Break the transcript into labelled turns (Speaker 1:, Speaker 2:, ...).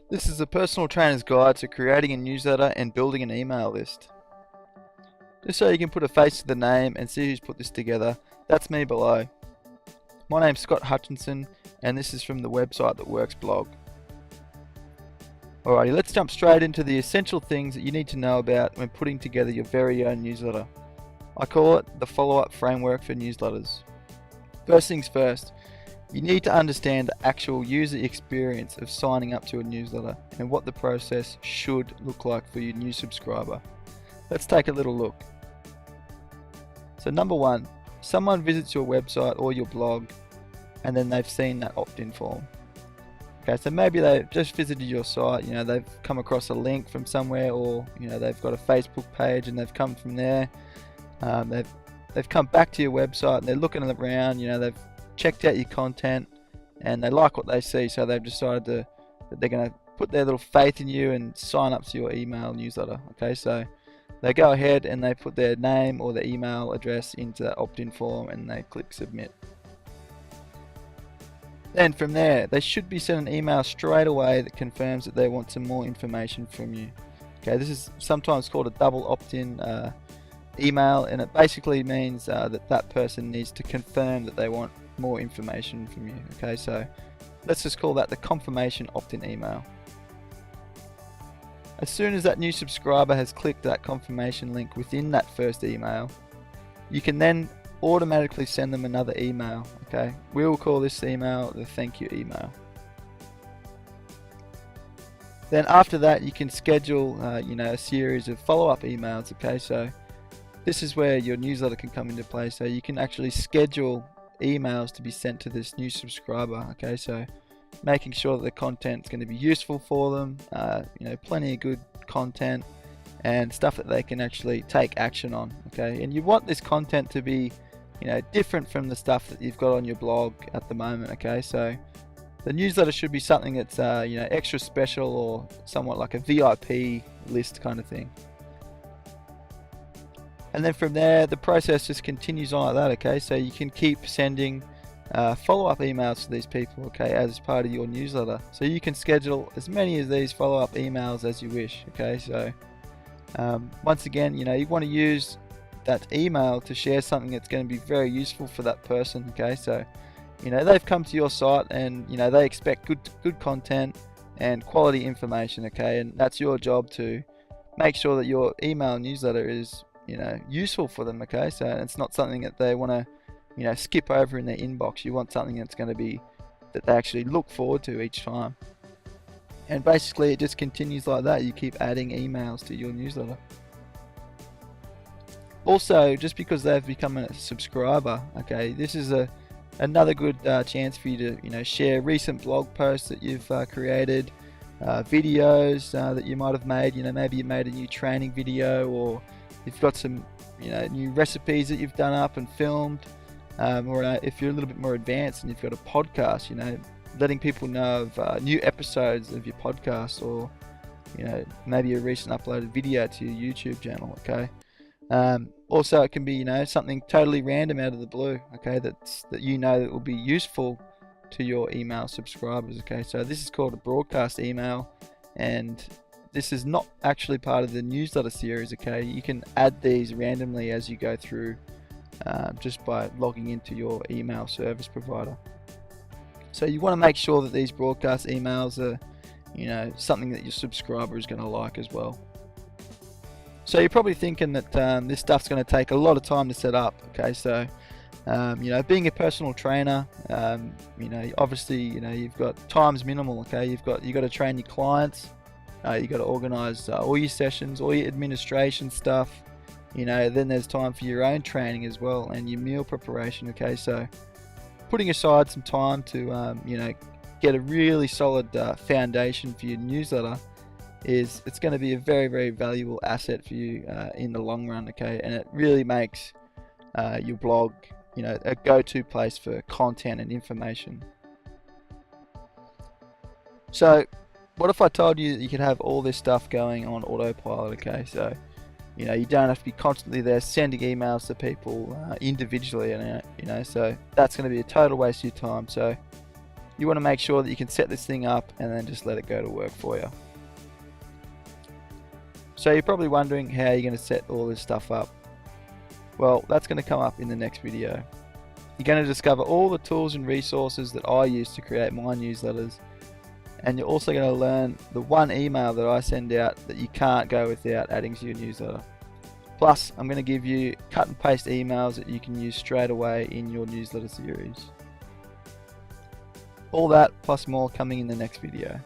Speaker 1: This is a personal trainer's guide to creating a newsletter and building an email list. Just so you can put a face to the name and see who's put this together, that's me below. My name's Scott Hutchinson and this is from the website that Worx blog. Alrighty, let's jump straight into the essential things that you need to know about when putting together your very own newsletter. I call it the follow-up framework for newsletters. First things first, you need to understand the actual user experience of signing up to a newsletter and what the process should look like for your new subscriber. Let's take a little look. So number one, someone visits your website or your blog and then they've seen that opt-in form. Okay, so maybe they've just visited your site, they've come across a link from somewhere, or they've got a Facebook page and they've come from there. They've come back to your website and they're looking around, they've checked out your content and they like what they see, so they've decided that they're going to put their little faith in you and sign up to your email newsletter. Okay, so they go ahead and they put their name or their email address into that opt-in form and they click submit. Then from there, they should be sent an email straight away that confirms that they want some more information from you. Okay, this is sometimes called a double opt-in email, and it basically means that person needs to confirm that they want more information from you. Okay, so let's just call that the confirmation opt-in email. As soon as that new subscriber has clicked that confirmation link within that first email, you can then automatically send them another email. Okay, we will call this email the thank you email. Then after that, you can schedule a series of follow-up emails. Okay, so this is where your newsletter can come into play. So you can actually schedule emails to be sent to this new subscriber. Okay, so making sure that the content is going to be useful for them, plenty of good content and stuff that they can actually take action on. Okay, and you want this content to be different from the stuff that you've got on your blog at the moment. Okay, so the newsletter should be something that's extra special or somewhat like a VIP list kind of thing. And then from there, the process just continues on like that. Okay, so you can keep sending follow-up emails to these people, okay, as part of your newsletter. So you can schedule as many of these follow-up emails as you wish. Okay, so once again, you want to use that email to share something that's going to be very useful for that person. Okay, so they've come to your site and they expect good content and quality information. Okay, and that's your job to make sure that your email newsletter is useful for them. Okay, so it's not something that they want to skip over in their inbox. You want something that's going to be that they actually look forward to each time. And basically it just continues like that. You keep adding emails to your newsletter. Also, just because they've become a subscriber, okay, this is another good chance for you to share recent blog posts that you've created, videos that you might have made. Maybe you made a new training video, or you've got some new recipes that you've done up and filmed, or if you're a little bit more advanced and you've got a podcast, letting people know of new episodes of your podcast, or maybe a recent uploaded video to your YouTube channel. Okay, also it can be something totally random out of the blue. Okay, that will be useful to your email subscribers. Okay, so this is called a broadcast email, and this is not actually part of the newsletter series. Okay, you can add these randomly as you go through, just by logging into your email service provider. So you want to make sure that these broadcast emails are something that your subscriber is going to like as well. So you're probably thinking that this stuff's going to take a lot of time to set up. Okay, so being a personal trainer, obviously you've got time's minimal. Okay, you've got to train your clients. You got to organize all your sessions, all your administration stuff. Then there's time for your own training as well, and your meal preparation. Okay, so putting aside some time to get a really solid foundation for your newsletter it's going to be a very, very valuable asset for you in the long run. Okay, and it really makes your blog a go-to place for content and information. So what if I told you that you could have all this stuff going on autopilot? Okay, so you don't have to be constantly there sending emails to people individually, and so that's going to be a total waste of your time. So you want to make sure that you can set this thing up and then just let it go to work for you. So you're probably wondering how you're going to set all this stuff up. Well, that's going to come up in the next video. You're going to discover all the tools and resources that I use to create my newsletters, and you're also going to learn the one email that I send out that you can't go without adding to your newsletter. Plus, I'm going to give you cut and paste emails that you can use straight away in your newsletter series. All that plus more coming in the next video.